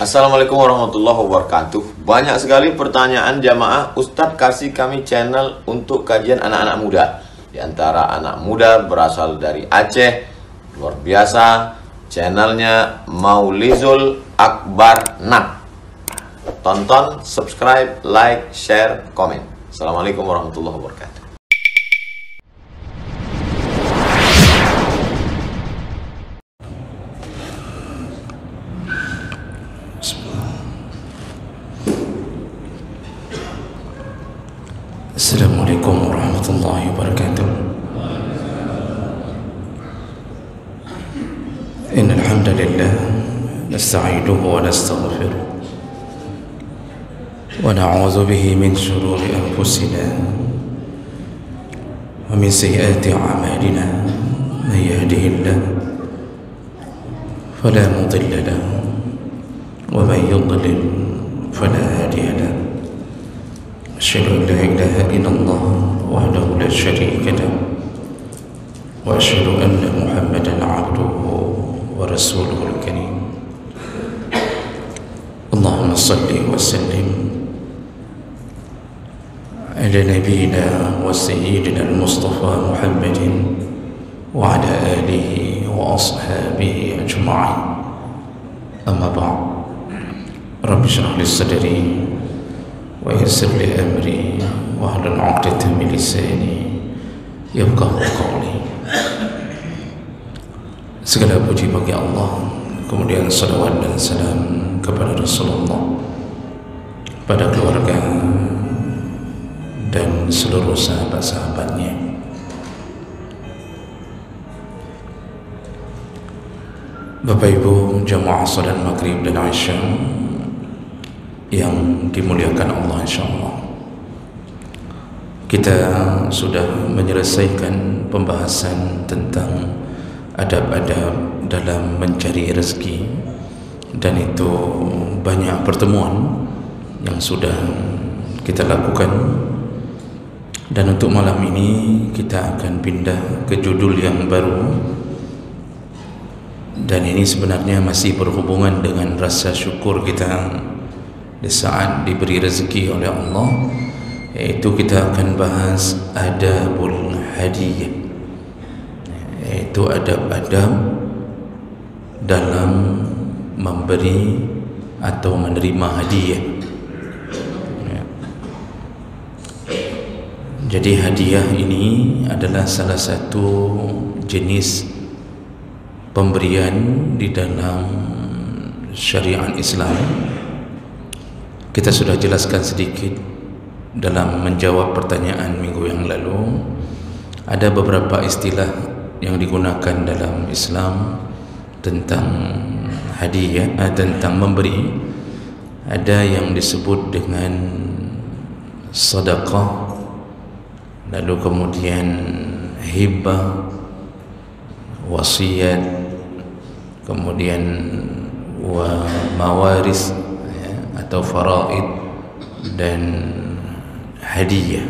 Assalamualaikum warahmatullahi wabarakatuh. Banyak sekali pertanyaan jamaah, Ustadz kasih kami channel untuk kajian anak-anak muda. Di antara anak muda berasal dari Aceh, luar biasa. Channelnya Maulizul Akbar Nak. Tonton, subscribe, like, share, komen. Assalamualaikum warahmatullahi wabarakatuh. Assalamualaikum warahmatullahi wabarakatuh. Innal hamdalillah nasta'inuhu wa nastaghfiruh wa na'udzu bihi min shururi anfusina wa min sayyiati a'malina. May yahdihillah fala mudilla lahu wa man yudlil fala hadiya lahu. أشهد أن لا إله إلا الله وحده لا شريك له وأشهد أن محمدا عبده ورسوله الكريم. اللهم صل وسلم على نبينا وسيدنا المصطفى محمد وعلى آله وأصحابه أجمعين. أما بعد، رب اشرح لي صدري ويسر لي أمري واحلل عقدة من لساني يفقهوا قولي. Segala puji bagi Allah, kemudian salawat dan salam kepada Rasulullah, pada keluarga dan seluruh sahabat-sahabatnya. Bapak Ibu jamaah salat maghrib dan isya yang dimuliakan Allah, insyaallah kita sudah menyelesaikan pembahasan tentang adab-adab dalam mencari rezeki, dan itu banyak pertemuan yang sudah kita lakukan. Dan untuk malam ini kita akan pindah ke judul yang baru, dan ini sebenarnya masih berhubungan dengan rasa syukur kita di saat diberi rezeki oleh Allah, yaitu kita akan bahas adabul hadiyah, yaitu adab-adab dalam memberi atau menerima hadiah. Jadi hadiah ini adalah salah satu jenis pemberian di dalam syariat Islam. Kita sudah jelaskan sedikit dalam menjawab pertanyaan minggu yang lalu. Ada beberapa istilah yang digunakan dalam Islam tentang hadiah, tentang memberi. Ada yang disebut dengan sedekah, lalu kemudian hibah, wasiat, kemudian mawaris atau faraid, dan hadiah.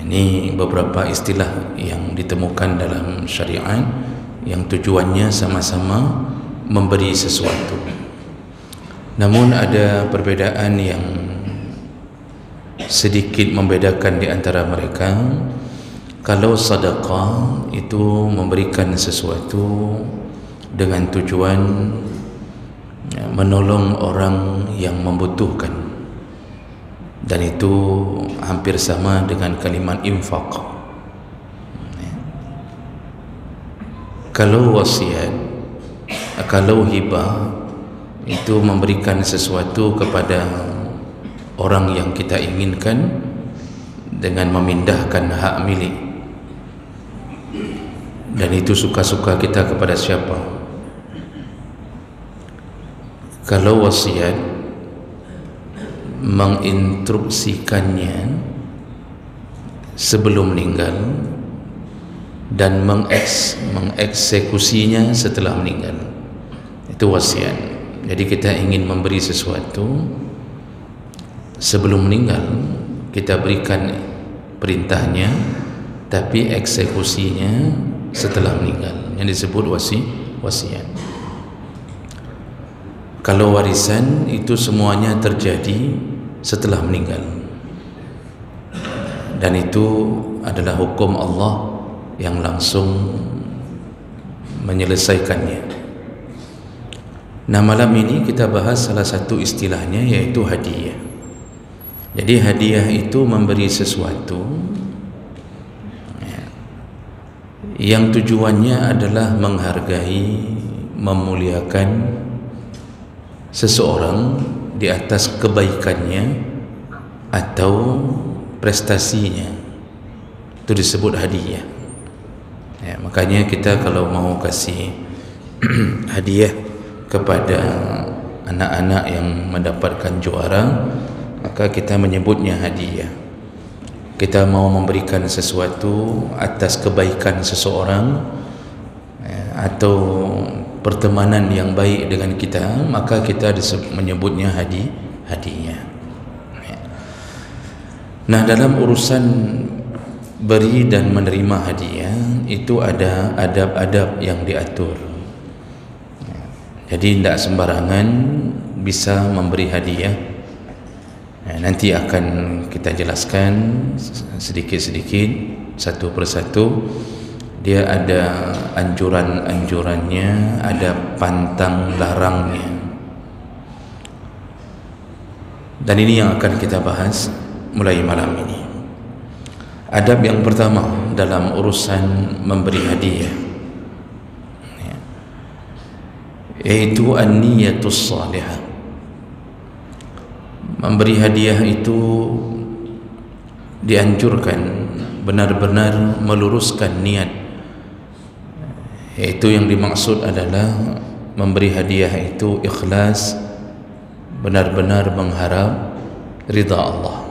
Ini beberapa istilah yang ditemukan dalam syariat yang tujuannya sama-sama memberi sesuatu. Namun ada perbedaan yang sedikit membedakan di antara mereka. Kalau sedekah itu memberikan sesuatu dengan tujuan menolong orang yang membutuhkan, dan itu hampir sama dengan kalimat infak. Kalau wasiat, kalau hibah, itu memberikan sesuatu kepada orang yang kita inginkan dengan memindahkan hak milik, dan itu suka-suka kita kepada siapa. Kalau wasiat, menginstruksikannya sebelum meninggal dan mengeksekusinya setelah meninggal, itu wasiat. Jadi kita ingin memberi sesuatu sebelum meninggal, kita berikan perintahnya, tapi eksekusinya setelah meninggal, yang disebut wasiat. Kalau warisan itu semuanya terjadi setelah meninggal, dan itu adalah hukum Allah yang langsung menyelesaikannya. Nah, malam ini kita bahas salah satu istilahnya, yaitu hadiah. Jadi hadiah itu memberi sesuatu yang tujuannya adalah menghargai, memuliakan seseorang di atas kebaikannya atau prestasinya. Itu disebut hadiah. Ya, makanya kita kalau mau kasih hadiah kepada anak-anak yang mendapatkan juara, maka kita menyebutnya hadiah. Kita mau memberikan sesuatu atas kebaikan seseorang, ya, atau pertemanan yang baik dengan kita, maka kita menyebutnya hadiah. Nah, dalam urusan beri dan menerima hadiah itu ada adab-adab yang diatur. Jadi tidak sembarangan bisa memberi hadiah. Nanti akan kita jelaskan sedikit-sedikit, satu persatu. Dia ada anjuran-anjurannya, ada pantang larangnya. Dan ini yang akan kita bahas mulai malam ini. Adab yang pertama dalam urusan memberi hadiah, yaitu an-niyatus salihah. Memberi hadiah itu dianjurkan benar-benar meluruskan niat. Itu yang dimaksud adalah memberi hadiah itu ikhlas, benar-benar mengharap ridha Allah.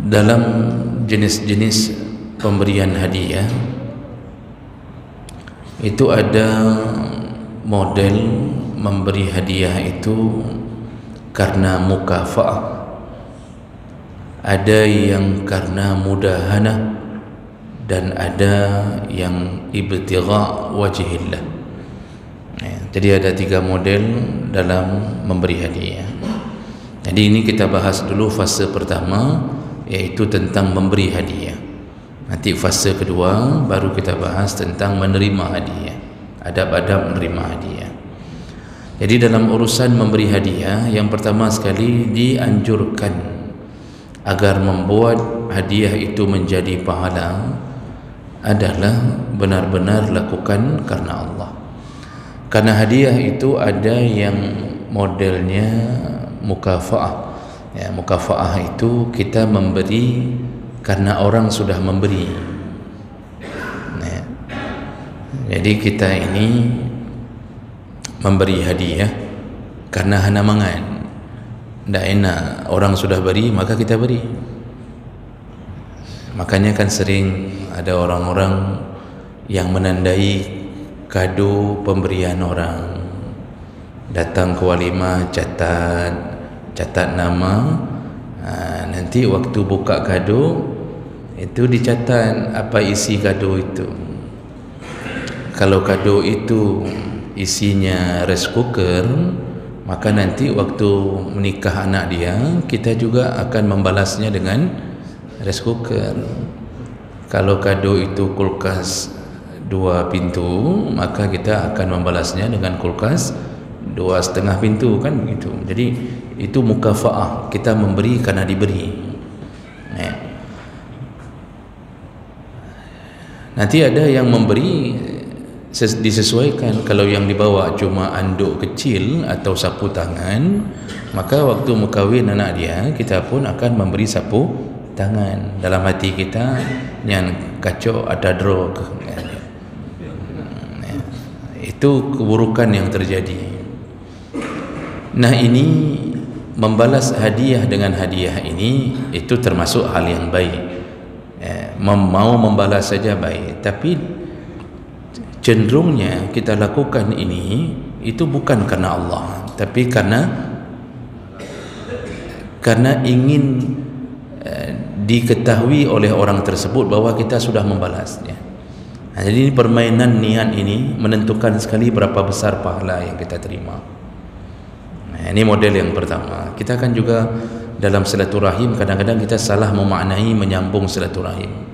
Dalam jenis-jenis pemberian hadiah itu ada model memberi hadiah itu karena mukafa'ah, ada yang karena mudahanah, dan ada yang ibtigha wajhillah. Jadi ada 3 model dalam memberi hadiah. Jadi ini kita bahas dulu fase pertama, yaitu tentang memberi hadiah. Nanti fase kedua baru kita bahas tentang menerima hadiah, adab-adab menerima hadiah. Jadi dalam urusan memberi hadiah, yang pertama sekali dianjurkan agar membuat hadiah itu menjadi pahala adalah benar-benar lakukan karena Allah. Karena hadiah itu ada yang modelnya mukafa'ah. Ya, mukafa'ah itu kita memberi karena orang sudah memberi. Ya. Jadi kita ini memberi hadiah karena hana mangan. Tidak enak, orang sudah beri maka kita beri. Makanya kan sering ada orang-orang yang menandai kado pemberian orang, datang ke walimah catat nama, nanti waktu buka kado itu dicatat apa isi kado itu. Kalau kado itu isinya rice cooker, maka nanti waktu menikah anak dia, kita juga akan membalasnya dengan rice cooker. Kalau kado itu kulkas 2 pintu, maka kita akan membalasnya dengan kulkas 2,5 pintu, kan begitu. Jadi itu mukafa'ah, kita memberi karena diberi. Nanti ada yang memberi disesuaikan. Kalau yang dibawa cuma anduk kecil atau sapu tangan, maka waktu mengkawin anak dia, kita pun akan memberi sapu tangan. Dalam hati kita yang kacau ada drog. Itu keburukan yang terjadi. Nah, ini membalas hadiah dengan hadiah ini itu termasuk hal yang baik. Mau membalas saja baik, tapi cenderungnya kita lakukan ini itu bukan karena Allah, tapi karena ingin diketahui oleh orang tersebut bahwa kita sudah membalasnya. Jadi permainan niat ini menentukan sekali berapa besar pahala yang kita terima. Ini model yang pertama. Kita akan juga dalam silaturahim kadang-kadang kita salah memaknai menyambung silaturahim.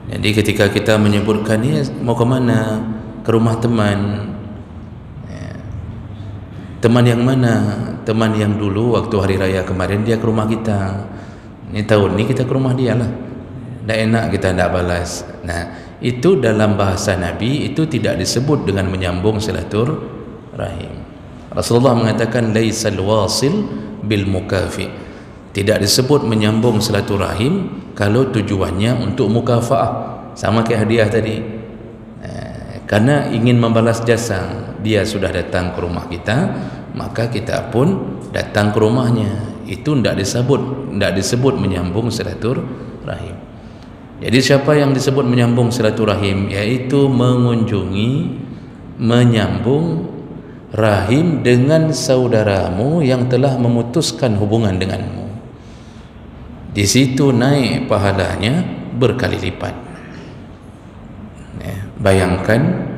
Jadi ketika kita menyebutkan ni mau ke mana, ke rumah teman, teman yang mana? Teman yang dulu waktu hari raya kemarin dia ke rumah kita. Ini tahun ni kita ke rumah dia lah. Tak enak kita tak balas. Nah, itu dalam bahasa Nabi itu tidak disebut dengan menyambung silaturahim. Rasulullah mengatakan laisal wasil bil mukafi. Tidak disebut menyambung silaturahim kalau tujuannya untuk mukafaah. Sama kayak hadiah tadi. Karena ingin membalas jasa, dia sudah datang ke rumah kita, maka kita pun datang ke rumahnya. Itu tidak disebut menyambung silaturahim. Jadi siapa yang disebut menyambung silaturahim, yaitu mengunjungi, menyambung rahim dengan saudaramu yang telah memutuskan hubungan denganmu. Di situ naik pahalanya berkali lipat. Bayangkan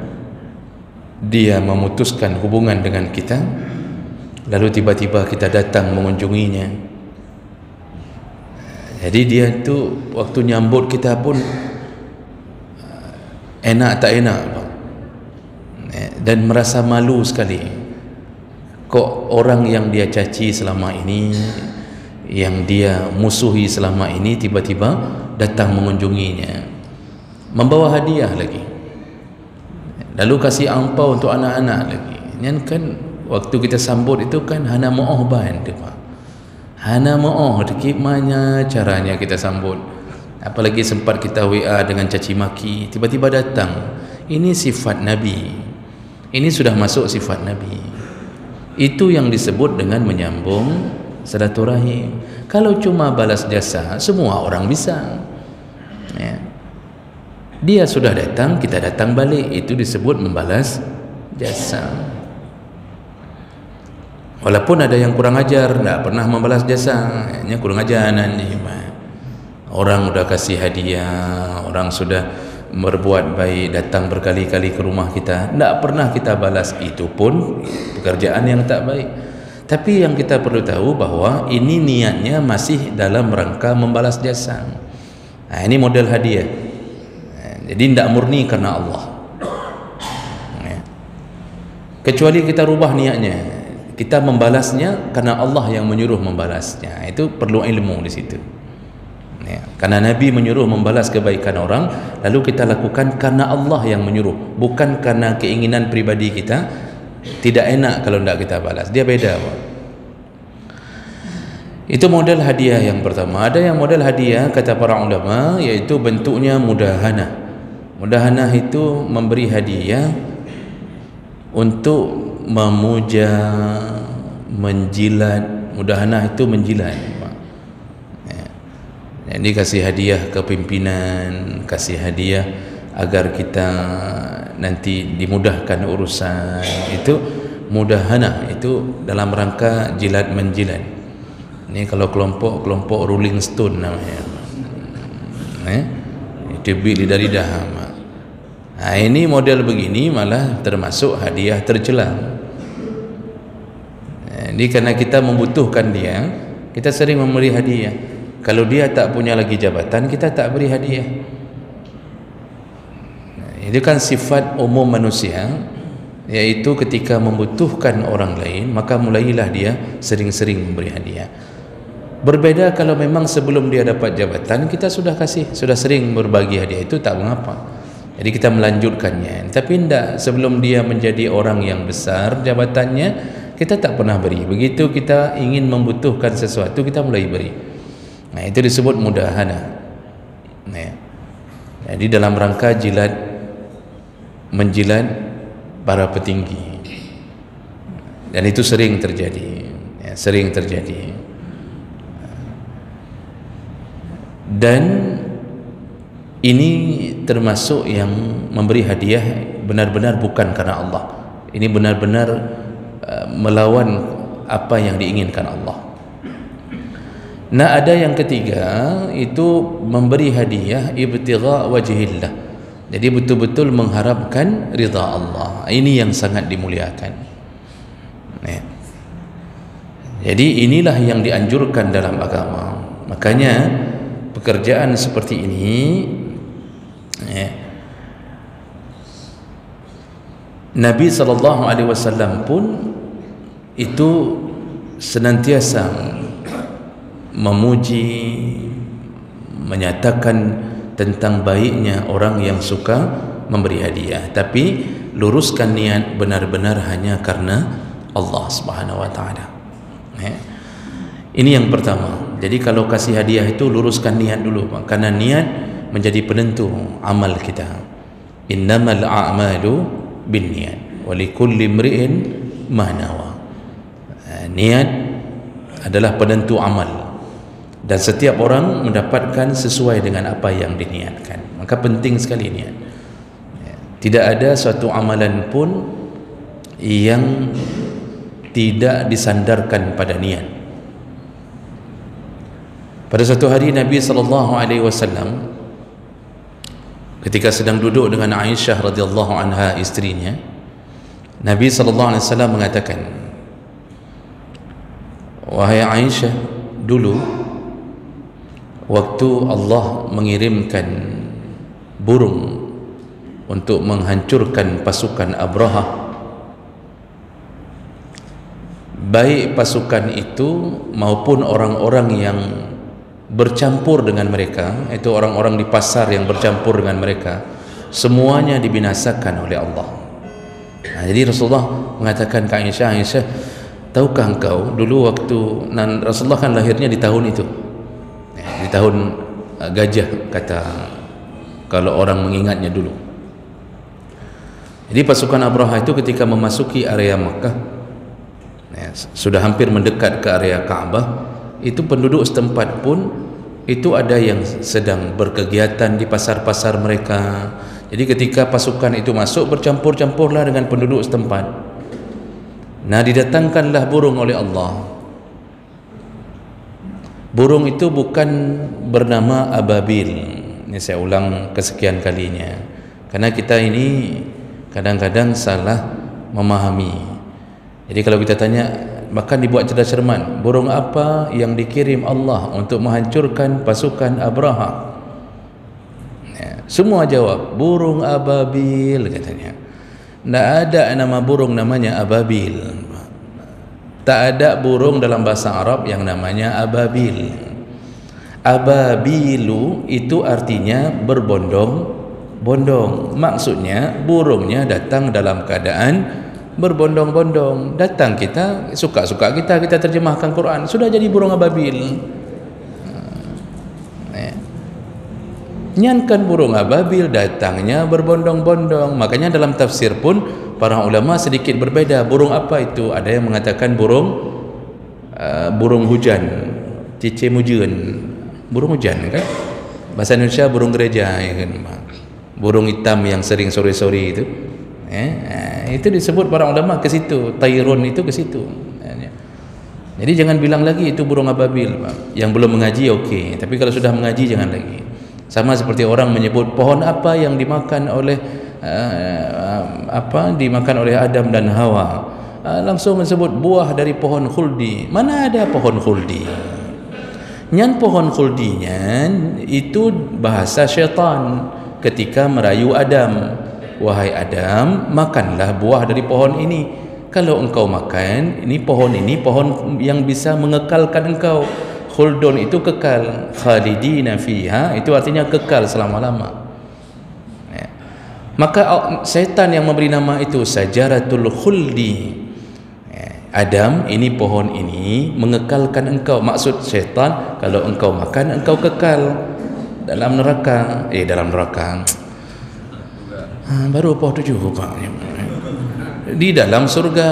dia memutuskan hubungan dengan kita, lalu tiba-tiba kita datang mengunjunginya. Jadi dia tu waktu nyambut kita pun enak tak enak, dan merasa malu sekali. Kok orang yang dia caci selama ini, yang dia musuhi selama ini, tiba-tiba datang mengunjunginya, membawa hadiah lagi, lalu kasih angpau untuk anak-anak lagi. Yang kan waktu kita sambut itu kan hana mo'oh ban tu Pak. Hana mo'oh dikit mana caranya kita sambut. Apalagi sempat kita WA dengan caci maki, tiba-tiba datang. Ini sifat Nabi. Ini sudah masuk sifat Nabi. Itu yang disebut dengan menyambung silaturahim. Kalau cuma balas jasa, semua orang bisa. Ya. Dia sudah datang, kita datang balik, itu disebut membalas jasa. Walaupun ada yang kurang ajar, tidak pernah membalas jasa, hanya kurang ajar nanti. Orang sudah kasih hadiah, orang sudah berbuat baik, datang berkali-kali ke rumah kita, tidak pernah kita balas. Itu pun pekerjaan yang tak baik. Tapi yang kita perlu tahu bahawa ini niatnya masih dalam rangka membalas jasa. Ini model hadiah. Jadi tidak murni karena Allah. Kecuali kita rubah niatnya, kita membalasnya karena Allah yang menyuruh membalasnya. Itu perlu ilmu di situ. Karena Nabi menyuruh membalas kebaikan orang, lalu kita lakukan karena Allah yang menyuruh, bukan karena keinginan pribadi kita. Tidak enak kalau tidak kita balas. Dia beda, Pak. Itu model hadiah yang pertama. Ada yang model hadiah kata para ulama, yaitu bentuknya mudahanah. Mudahanah itu memberi hadiah untuk memuja, menjilat. Mudahanah itu menjilat, Pak. Jadi kasih hadiah ke pimpinan, kasih hadiah agar kita nanti dimudahkan urusan. Itu mudahanah, itu dalam rangka jilat menjilat. Ini kalau kelompok Rolling Stone namanya, itu beli dari daham. Ini model begini malah termasuk hadiah tercela. Jadi karena kita membutuhkan dia, kita sering memberi hadiah. Kalau dia tak punya lagi jabatan, kita tak beri hadiah. Itu kan sifat umum manusia, yaitu ketika membutuhkan orang lain, maka mulailah dia sering-sering memberi hadiah. Berbeda kalau memang sebelum dia dapat jabatan, kita sudah sering berbagi hadiah, itu tak mengapa. Jadi kita melanjutkannya. Tapi tidak, sebelum dia menjadi orang yang besar jabatannya, kita tak pernah beri. Begitu kita ingin membutuhkan sesuatu, kita mulai beri. Itu disebut mudahanah. Jadi dalam rangka menjilat para petinggi, dan itu sering terjadi, dan ini termasuk yang memberi hadiah benar-benar bukan karena Allah. Ini benar-benar melawan apa yang diinginkan Allah. Nah, ada yang ketiga, itu memberi hadiah ibtigha wajhillah, Jadi betul-betul mengharapkan ridha Allah. Ini yang sangat dimuliakan. Ya. Jadi inilah yang dianjurkan dalam agama. Makanya pekerjaan seperti ini, ya, Nabi SAW pun itu senantiasa memuji, menyatakan tentang baiknya orang yang suka memberi hadiah, tapi luruskan niat benar-benar hanya karena Allah Subhanahu wa taala. Ini yang pertama. Jadi kalau kasih hadiah itu luruskan niat dulu, karena niat menjadi penentu amal kita. Innamal a'malu binniyat wa likulli imri'in ma nawa. Niat adalah penentu amal, dan setiap orang mendapatkan sesuai dengan apa yang diniatkan. Maka penting sekali niat. Tidak ada suatu amalan pun yang tidak disandarkan pada niat. Pada satu hari Nabi SAW ketika sedang duduk dengan Aisyah radhiyallahu anha, istrinya, Nabi SAW mengatakan, wahai Aisyah, dulu waktu Allah mengirimkan burung untuk menghancurkan pasukan Abraha, baik pasukan itu maupun orang-orang yang bercampur dengan mereka, itu orang-orang di pasar yang bercampur dengan mereka, semuanya dibinasakan oleh Allah. Nah, jadi Rasulullah mengatakan ke Aisyah, Aisyah, tahukah engkau dulu waktu Rasulullah kan lahirnya di tahun itu, di tahun gajah, kata kalau orang mengingatnya dulu. Jadi pasukan Abraha itu ketika memasuki area Makkah, sudah hampir mendekat ke area Ka'bah, itu penduduk setempat pun itu ada yang sedang berkegiatan di pasar-pasar mereka. Jadi ketika pasukan itu masuk, bercampur-campurlah dengan penduduk setempat. Nah, didatangkanlah burung oleh Allah. Burung itu bukan bernama ababil. Ini saya ulang kesekian kalinya, karena kita ini kadang-kadang salah memahami. Jadi kalau kita tanya, bahkan dibuat cerdas cermat, burung apa yang dikirim Allah untuk menghancurkan pasukan Abraha? Semua jawab burung ababil, katanya. Tidak ada nama burung namanya ababil. Tak ada burung dalam bahasa Arab yang namanya ababil. Ababilu itu artinya berbondong-bondong. Maksudnya burungnya datang dalam keadaan berbondong-bondong. Datang kita, suka-suka kita terjemahkan Quran, sudah jadi burung ababil. Nyankan burung ababil, datangnya berbondong-bondong. Makanya dalam tafsir pun para ulama sedikit berbeda. Burung apa itu? Ada yang mengatakan burung hujan, cicemujun, burung hujan kan? Bahasa Indonesia burung gereja, ya kan? Burung hitam yang sering sore-sore itu. Itu disebut para ulama ke situ. Tairun itu ke situ. Jadi jangan bilang lagi itu burung ababil. Yang belum mengaji okey, tapi kalau sudah mengaji jangan lagi. Sama seperti orang menyebut pohon apa yang dimakan oleh Adam dan Hawa, langsung menyebut buah dari pohon khuldi. Mana ada pohon khuldi? Nyan pohon khuldinya itu bahasa syaitan ketika merayu Adam. Wahai Adam, makanlah buah dari pohon ini. Kalau engkau makan, ini pohon yang bisa mengekalkan engkau. Khuldun itu kekal, khalidina fiha itu artinya kekal selama-lama. Maka setan yang memberi nama itu sajaratul khuldi. Adam, ini pohon ini mengekalkan engkau. Maksud setan, kalau engkau makan engkau kekal dalam neraka. Dalam neraka baru apa tujuh Pak? Di dalam surga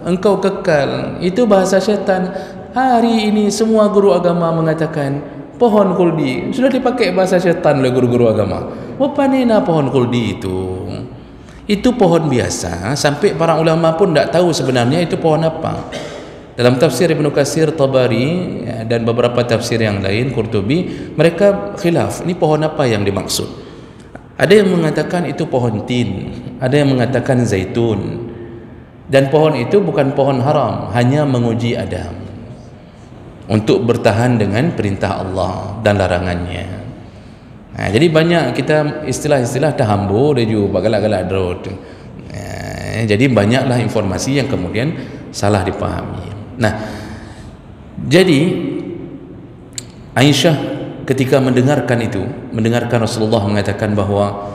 engkau kekal. Itu bahasa setan. Hari ini semua guru agama mengatakan pohon khuldi. Sudah dipakai bahasa syaitan oleh guru-guru agama. Apa nena pohon khuldi itu? Itu pohon biasa, sampai para ulama pun tidak tahu sebenarnya itu pohon apa. Dalam tafsir Ibnu Katsir, Tabari dan beberapa tafsir yang lain, Qurtubi, mereka khilaf, ini pohon apa yang dimaksud. Ada yang mengatakan itu pohon tin, ada yang mengatakan zaitun. Dan pohon itu bukan pohon haram, hanya menguji Adam untuk bertahan dengan perintah Allah dan larangannya. Jadi banyak kita istilah-istilah tahambu dia juga galak-galak drot. Jadi banyaklah informasi yang kemudian salah dipahami. Nah, jadi Aisyah ketika mendengarkan itu, mendengarkan Rasulullah mengatakan bahawa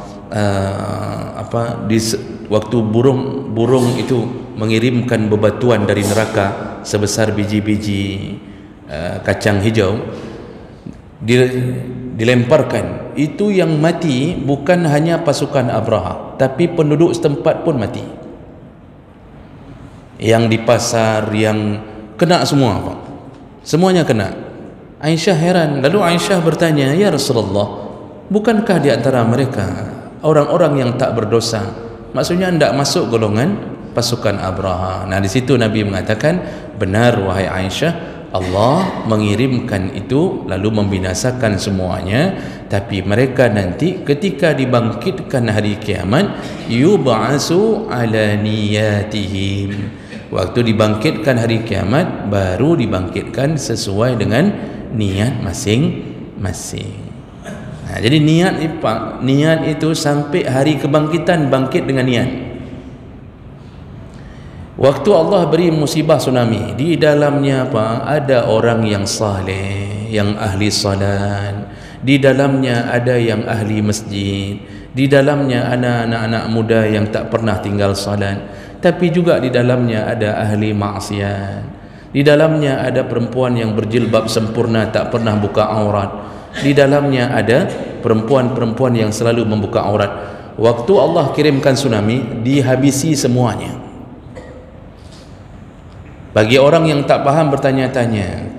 waktu burung itu mengirimkan bebatuan dari neraka sebesar biji-biji kacang hijau, dilemparkan, itu yang mati bukan hanya pasukan Abraha, tapi penduduk setempat pun mati. Yang di pasar, yang kena semua, Pak. Semuanya kena. Aisyah heran. Lalu Aisyah bertanya, "Ya Rasulullah, bukankah di antara mereka orang-orang yang tak berdosa?" Maksudnya tidak masuk golongan pasukan Abraha. Nah, di situ Nabi mengatakan, "Benar wahai Aisyah, Allah mengirimkan itu lalu membinasakan semuanya, tapi mereka nanti ketika dibangkitkan hari kiamat, yub'asu ala niyatihim." Waktu dibangkitkan hari kiamat, baru dibangkitkan sesuai dengan niat masing-masing. Nah, jadi niat itu sampai hari kebangkitan, bangkit dengan niat. Waktu Allah beri musibah tsunami, di dalamnya ada orang yang saleh, yang ahli salat, di dalamnya ada yang ahli masjid, di dalamnya ada anak-anak muda yang tak pernah tinggal salat, tapi juga di dalamnya ada ahli maksiat, di dalamnya ada perempuan yang berjilbab sempurna tak pernah buka aurat, di dalamnya ada perempuan-perempuan yang selalu membuka aurat. Waktu Allah kirimkan tsunami, dihabisi semuanya. Bagi orang yang tak faham bertanya-tanya,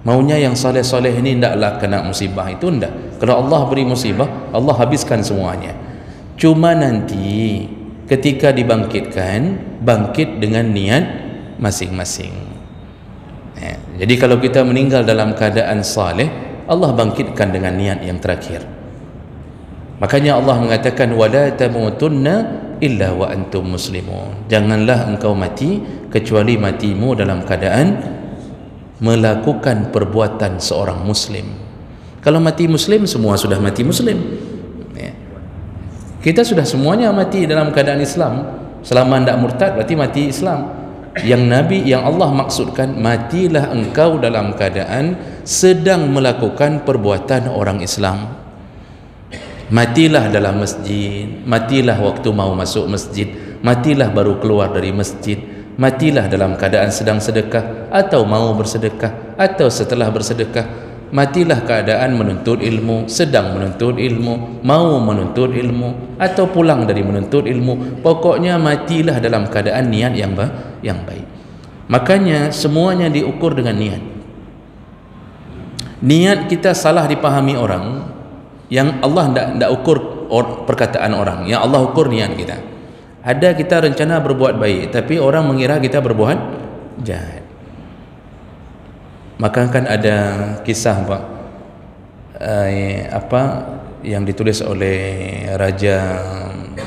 maunya yang soleh-soleh ini ndaklah kena musibah. Itu ndak. Kalau Allah beri musibah, Allah habiskan semuanya. Cuma nanti ketika dibangkitkan, bangkit dengan niat masing-masing. Jadi kalau kita meninggal dalam keadaan saleh, Allah bangkitkan dengan niat yang terakhir. Makanya Allah mengatakan, wala tamutunna illa wa antum muslimun. Janganlah engkau mati kecuali matimu dalam keadaan melakukan perbuatan seorang muslim. Kalau mati muslim, semua sudah mati muslim. Kita sudah semuanya mati dalam keadaan Islam. Selama tidak murtad berarti mati Islam. Yang Nabi, yang Allah maksudkan, matilah engkau dalam keadaan sedang melakukan perbuatan orang Islam. Matilah dalam masjid, matilah waktu mau masuk masjid, matilah baru keluar dari masjid, matilah dalam keadaan sedang sedekah atau mau bersedekah atau setelah bersedekah, matilah keadaan menuntut ilmu, sedang menuntut ilmu, mau menuntut ilmu atau pulang dari menuntut ilmu. Pokoknya matilah dalam keadaan niat yang baik. Makanya semuanya diukur dengan niat. Niat kita salah dipahami orang. Yang Allah tidak ukur perkataan orang, yang Allah ukur niat kita. Ada kita rencana berbuat baik, tapi orang mengira kita berbuat jahat. Maka kan ada kisah yang ditulis oleh raja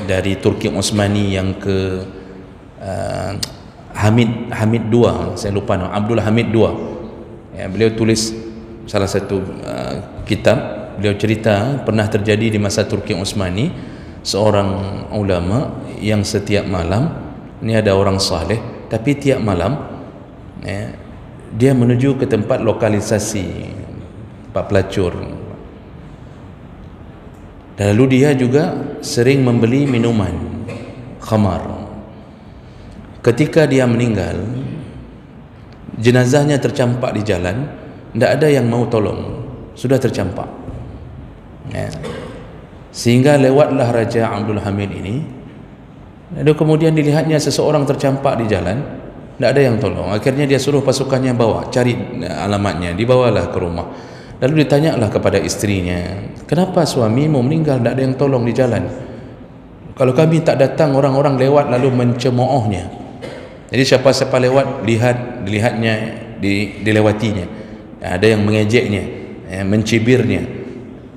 dari Turki Utsmani yang ke Hamid II, saya lupa nama, Abdul Hamid II. Beliau tulis salah satu kitab. Beliau cerita pernah terjadi di masa Turki Utsmani, seorang ulama yang setiap malam, ini ada orang saleh, tapi tiap malam dia menuju ke tempat lokalisasi tempat pelacur, dan lalu dia juga sering membeli minuman khamar. Ketika dia meninggal, jenazahnya tercampak di jalan, tidak ada yang mau tolong, sudah tercampak. Sehingga lewatlah Raja Abdul Hamid ini, lalu kemudian dilihatnya seseorang tercampak di jalan, tidak ada yang tolong. Akhirnya dia suruh pasukannya bawa, cari alamatnya, dibawalah ke rumah. Lalu ditanyalah kepada istrinya, kenapa suamimu meninggal, tidak ada yang tolong di jalan? Kalau kami tak datang, orang-orang lewat lalu mencemoohnya. Jadi siapa-siapa lewat, dilihatnya, dilewatinya. Ada yang mengejeknya, mencibirnya.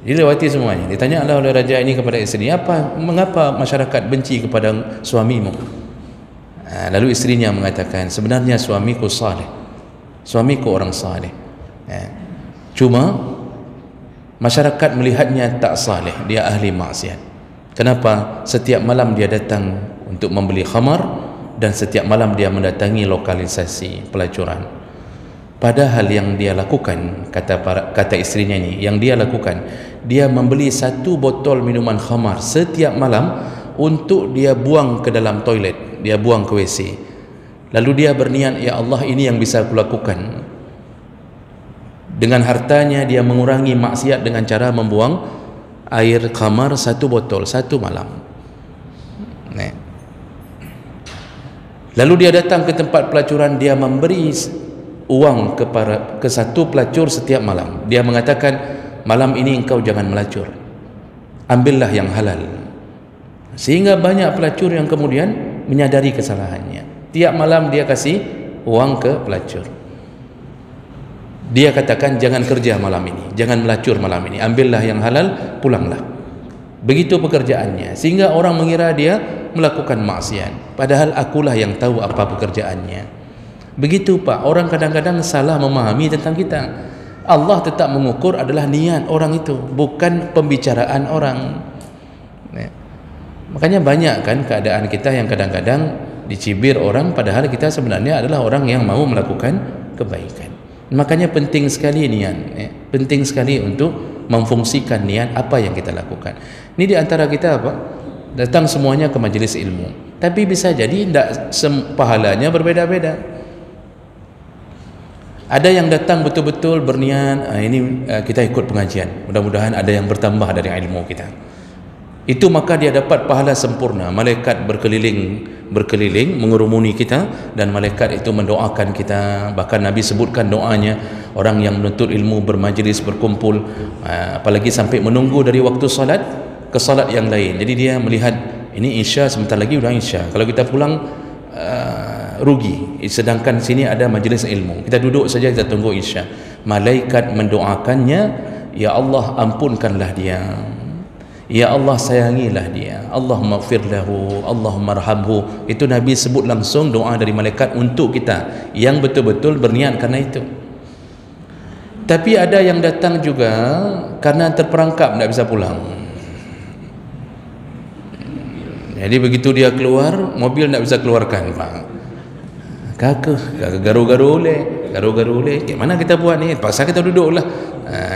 dilewati semuanya. Ditanyalah oleh raja ini kepada isteri, mengapa masyarakat benci kepada suamimu? Lalu istrinya mengatakan, sebenarnya suamiku saleh, suamiku orang saleh, cuma masyarakat melihatnya tak saleh, dia ahli maksiat. Kenapa? Setiap malam dia datang untuk membeli khamar, dan setiap malam dia mendatangi lokalisasi pelacuran. Padahal yang dia lakukan, kata istrinya ini, yang dia lakukan, dia membeli 1 botol minuman khamar setiap malam untuk dia buang ke dalam toilet, dia buang ke WC. Lalu dia berniat, ya Allah, ini yang bisa aku lakukan. Dengan hartanya dia mengurangi maksiat dengan cara membuang air khamar 1 botol 1 malam. Lalu dia datang ke tempat pelacuran, dia memberi uang ke 1 pelacur setiap malam. Dia mengatakan, malam ini engkau jangan melacur, ambillah yang halal. Sehingga banyak pelacur yang kemudian menyadari kesalahannya. Tiap malam dia kasih uang ke pelacur. Dia katakan, jangan kerja malam ini, jangan melacur malam ini, ambillah yang halal, pulanglah. Begitu pekerjaannya, sehingga orang mengira dia melakukan maksiat, padahal akulah yang tahu apa pekerjaannya. Begitu Pak, orang kadang-kadang salah memahami tentang kita. Allah tetap mengukur adalah niat orang itu, bukan pembicaraan orang. Makanya banyak kan keadaan kita yang kadang-kadang dicibir orang, padahal kita sebenarnya adalah orang yang mau melakukan kebaikan. Makanya penting sekali niat, penting sekali untuk memfungsikan niat apa yang kita lakukan. Ini di antara kita apa? Datang semuanya ke majelis ilmu, tapi bisa jadi tidak pahalanya berbeda-beda. Ada yang datang betul-betul berniat, ini kita ikut pengajian, mudah-mudahan ada yang bertambah dari ilmu kita. Itu maka dia dapat pahala sempurna. Malaikat berkeliling mengurumuni kita, dan malaikat itu mendoakan kita. Bahkan Nabi sebutkan doanya orang yang menuntut ilmu, bermajlis, berkumpul, apalagi sampai menunggu dari waktu salat ke salat yang lain. Jadi dia melihat ini isya, sebentar lagi udah isya, kalau kita pulang rugi. Sedangkan sini ada majlis ilmu, kita duduk saja, kita tunggu isya. Malaikat mendoakannya, ya Allah ampunkanlah dia, ya Allah sayangilah dia, Allahumma gfir lahu, Allahumma arhamhu. Itu Nabi sebut langsung doa dari malaikat untuk kita yang betul-betul berniat karena itu. Tapi ada yang datang juga karena terperangkap tidak bisa pulang. Jadi begitu dia keluar, mobil tidak bisa keluarkan Pak. Kakak garu-garu oleh, gimana kita buat ni? Paksa kita duduk lah.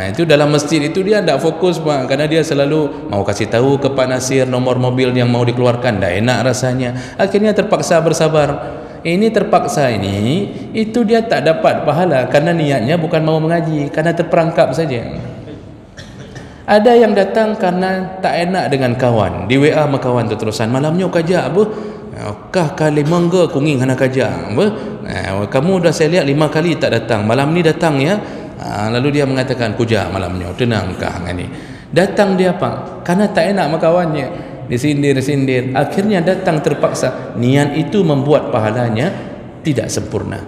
Itu dalam masjid itu dia tidak fokus Pak, karena dia selalu mau kasih tahu ke Pak Nasir nomor mobil yang mau dikeluarkan, tidak enak rasanya. Akhirnya terpaksa bersabar. Ini terpaksa ini, itu dia tak dapat pahala karena niatnya bukan mau mengaji, karena terperangkap saja. Ada yang datang karena tak enak dengan kawan, di WA sama kawan terus-terusan, malamnya kajak apa? Kah kali mangga kunging hana kajak apa? Kamu dah saya lihat 5 kali tak datang, malam ni datang ya. Lalu dia mengatakan, kujak malamnya, tenangkah ni. Datang dia Pak, karena tak enak sama kawannya, disindir-sindir, akhirnya datang terpaksa. Niat itu membuat pahalanya tidak sempurna.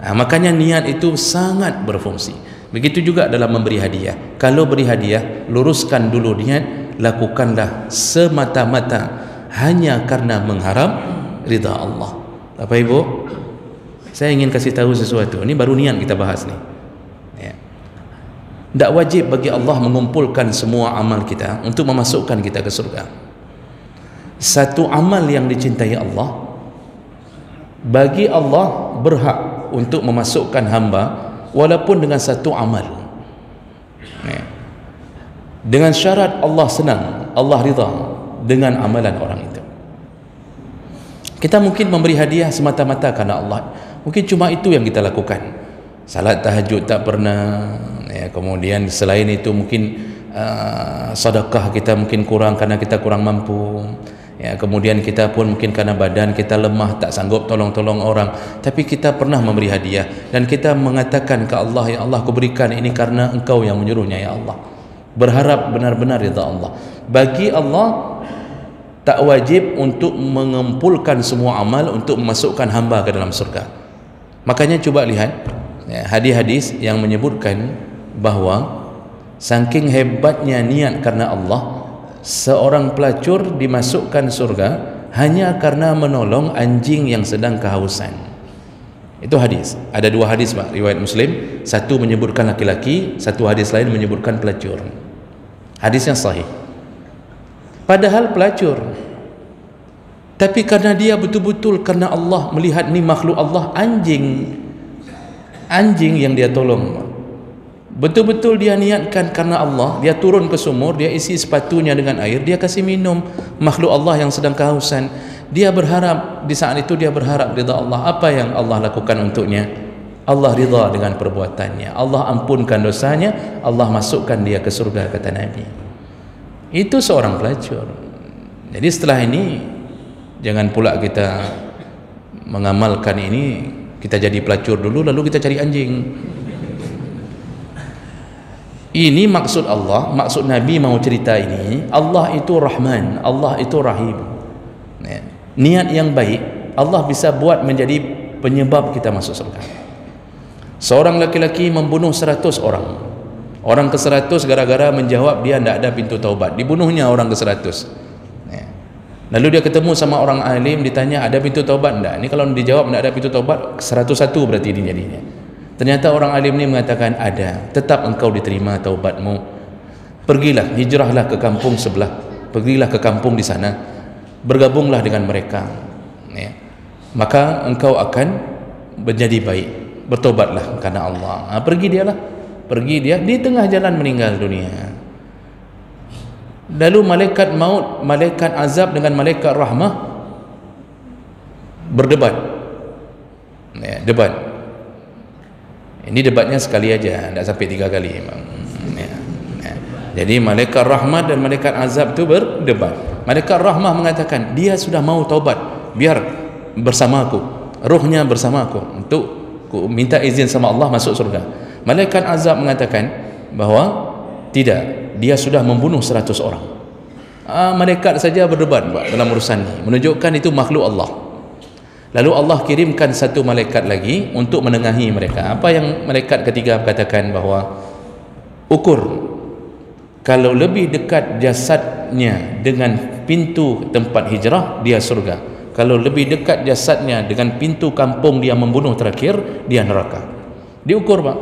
Makanya niat itu sangat berfungsi. Begitu juga dalam memberi hadiah. Kalau beri hadiah, luruskan dulu niat, lakukanlah semata-mata hanya karena mengharap ridha Allah. Bapak Ibu, saya ingin kasih tahu sesuatu. Ini baru niat kita bahas nih. Tidak wajib bagi Allah mengumpulkan semua amal kita untuk memasukkan kita ke surga. Satu amal yang dicintai Allah, bagi Allah berhak untuk memasukkan hamba walaupun dengan satu amal, dengan syarat Allah senang, Allah ridha dengan amalan orang itu. Kita mungkin memberi hadiah semata-mata karena Allah, mungkin cuma itu yang kita lakukan. Salat tahajud tak pernah, kemudian selain itu mungkin sedekah kita mungkin kurang karena kita kurang mampu, kemudian kita pun mungkin karena badan kita lemah, tak sanggup tolong-tolong orang, tapi kita pernah memberi hadiah dan kita mengatakan ke Allah, ya Allah, aku berikan ini karena Engkau yang menyuruhnya, ya Allah, berharap benar-benar ridha Allah. Bagi Allah tak wajib untuk mengumpulkan semua amal untuk memasukkan hamba ke dalam surga. Makanya coba lihat hadis-hadis yang menyebutkan bahawa Saking hebatnya niat karena Allah, seorang pelacur dimasukkan surga hanya karena menolong anjing yang sedang kehausan. Itu hadis. Ada dua hadis, Pak, riwayat Muslim. Satu menyebutkan laki-laki, satu hadis lain menyebutkan pelacur. Hadis yang sahih. Padahal pelacur, tapi karena dia betul-betul karena Allah melihat ni makhluk Allah, anjing yang dia tolong, betul-betul dia niatkan karena Allah, dia turun ke sumur, dia isi sepatunya dengan air, dia kasih minum makhluk Allah yang sedang kehausan. Dia berharap, di saat itu dia berharap ridha Allah. Apa yang Allah lakukan untuknya? Allah ridha dengan perbuatannya, Allah ampunkan dosanya, Allah masukkan dia ke surga, kata Nabi. Itu seorang pelacur. Jadi setelah ini jangan pula kita mengamalkan ini, kita jadi pelacur dulu lalu kita cari anjing. Ini maksud Allah, maksud Nabi mau cerita ini. Allah itu Rahman, Allah itu Rahim. Niat yang baik Allah bisa buat menjadi penyebab kita masuk surga. Seorang laki-laki membunuh 100 orang. Orang ke-100 gara-gara menjawab dia tidak ada pintu taubat, dibunuhnya orang ke-100. Lalu dia ketemu sama orang alim, ditanya ada pintu taubat enggak? Ini kalau dijawab enggak ada pintu taubat, 101 berarti ini jadinya. Ternyata orang alim ini mengatakan ada. Tetap engkau diterima taubatmu. Pergilah, hijrahlah ke kampung sebelah. Pergilah ke kampung di sana. Bergabunglah dengan mereka. Ya. Maka engkau akan menjadi baik. Bertobatlah karena Allah. Pergi dialah. Pergi dia, di tengah jalan meninggal dunia. Lalu malaikat maut, malaikat azab dengan malaikat rahmah berdebat. Ya, debat. Ini debatnya sekali aja, tidak sampai 3 kali. Ya, ya. Jadi malaikat rahmat dan malaikat azab itu berdebat. Malaikat rahmah mengatakan dia sudah mau taubat, biar bersama aku, ruhnya bersama aku, untuk minta izin sama Allah masuk surga. Malaikat azab mengatakan bahwa tidak, dia sudah membunuh 100 orang. Malaikat saja berdebat, Pak, dalam urusan ini, menunjukkan itu makhluk Allah. Lalu Allah kirimkan satu malaikat lagi untuk menengahi mereka. Apa yang malaikat ketiga katakan? Bahwa ukur, kalau lebih dekat jasadnya dengan pintu tempat hijrah, dia surga. Kalau lebih dekat jasadnya dengan pintu kampung dia membunuh terakhir, dia neraka. Diukur, Pak.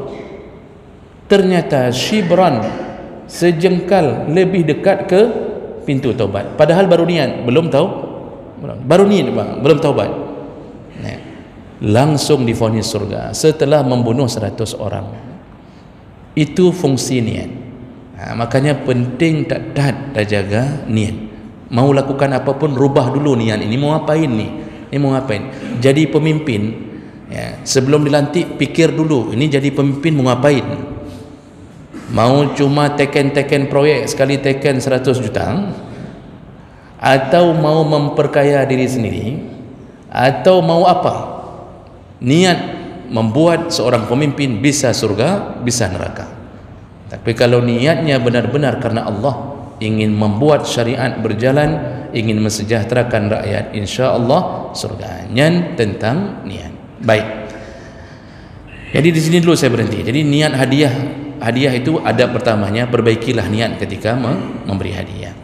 Ternyata shibran, sejengkal lebih dekat ke pintu taubat. Padahal baru niat, belum tahu, baru niat, Pak, belum taubat. Nah, langsung divonis surga setelah membunuh 100 orang. Itu fungsi niat. Makanya penting tak jaga niat. Mau lakukan apapun, rubah dulu niat. Ini mau ngapain nih? Ini mau ngapain? Jadi pemimpin, ya, sebelum dilantik pikir dulu, ini jadi pemimpin mau ngapain? Mau cuma teken proyek sekali teken 100 juta, atau mau memperkaya diri sendiri, atau mau apa? Niat membuat seorang pemimpin bisa surga, bisa neraka. Tapi kalau niatnya benar-benar karena Allah, ingin membuat syariat berjalan, ingin mensejahterakan rakyat, insya Allah surga. Nyan tentang niat. Baik. Jadi di sini dulu saya berhenti. Jadi niat hadiah itu ada pertamanya, perbaikilah niat ketika memberi hadiah.